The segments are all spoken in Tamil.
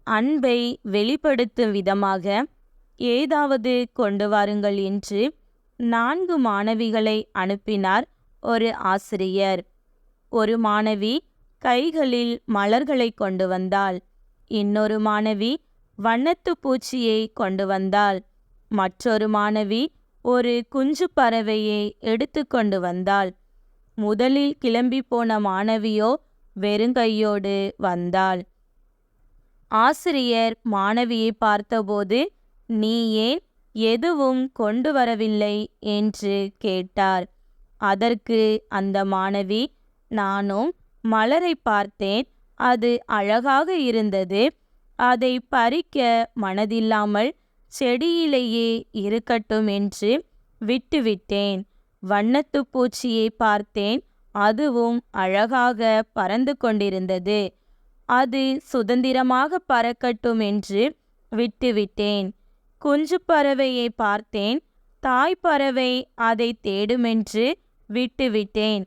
அன்பை வெளிப்படுத்தும் விதமாக ஏதாவது கொண்டு வாருங்கள் என்று 4 மாணவிகளை அனுப்பினார் ஒரு ஆசிரியர். ஒரு மாணவி கைகளில் மலர்களை கொண்டு வந்தாள். இன்னொரு மாணவி வண்ணத்து பூச்சியை கொண்டு வந்தாள். மற்றொரு மாணவி ஒரு குஞ்சு பறவையை எடுத்து கொண்டு வந்தாள். முதலில் கிளம்பி போன மாணவியோ வெறுங்கையோடு வந்தாள். ஆசிரியர் மாணவியை பார்த்தபோது, "நீ ஏன் எதுவும் கொண்டு வரவில்லை?" என்று கேட்டார். அதற்கு அந்த மாணவி, "நானும் மலரை பார்த்தேன், அது அழகாக இருந்தது. அதை பறிக்க மனதில்லாமல் செடியிலேயே இருக்கட்டும் என்று விட்டுவிட்டேன். வண்ணத்து பூச்சியை பார்த்தேன், அதுவும் அழகாக பறந்து கொண்டிருந்தது. அது சுதந்திரமாக பறக்கட்டும் என்று விட்டுவிட்டேன். குஞ்சு பறவையை பார்த்தேன், தாய் பறவை அதை தேடுமென்று விட்டுவிட்டேன்"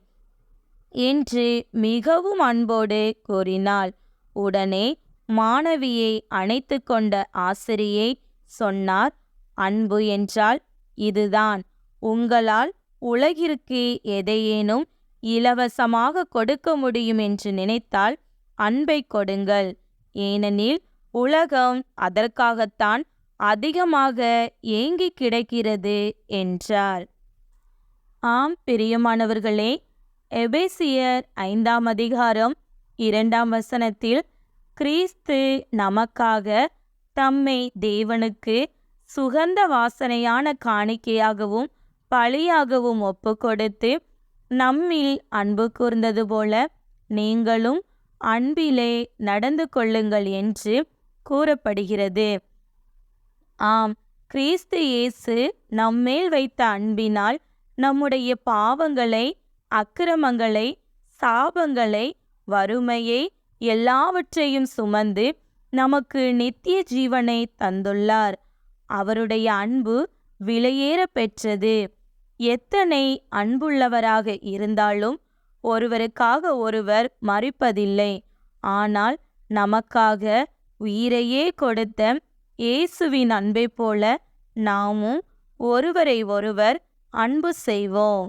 என்று மிகவும் அன்போடு கூறினாள். உடனே மாணவியை அணைத்து கொண்ட ஆசிரியை சொன்னார், "அன்பு என்றால் இதுதான். உங்களால் உலகிற்கு எதையேனும் இலவசமாக கொடுக்க முடியும் என்று நினைத்தால் அன்பை கொடுங்கள். ஏனெனில் உலகம் அதற்காகத்தான் அதிகமாக ஏங்கிக் கிடக்கிறது" என்றார். ஆம் பிரியமானவர்களே, எபேசியர் 5ஆம் அதிகாரம் 2ஆம் வசனத்தில் கிறிஸ்து நமக்காக தம்மை தேவனுக்கு சுகந்த வாசனையான காணிக்கையாகவும் பலியாகவும் ஒப்புக்கொடுத்து நம்மில் அன்பு கூர்ந்தது போல நீங்களும் அன்பிலே நடந்து கொள்ளுங்கள் என்று கூறப்படுகிறது. ஆம், கிறிஸ்து இயேசு நம்மேல் வைத்த அன்பினால் நம்முடைய பாவங்களை, அக்கிரமங்களை, சாபங்களை, வறுமையை எல்லாவற்றையும் சுமந்து நமக்கு நித்திய ஜீவனை தந்துள்ளார். அவருடைய அன்பு விலையேற பெற்றது. எத்தனை அன்புள்ளவராக இருந்தாலும் ஒருவருக்காக ஒருவர் மரிப்பதில்லை. ஆனால் நமக்காக உயிரையே கொடுத்த இயேசுவின் அன்பை போல நாமும் ஒருவரை ஒருவர் அன்பு செய்வோம்.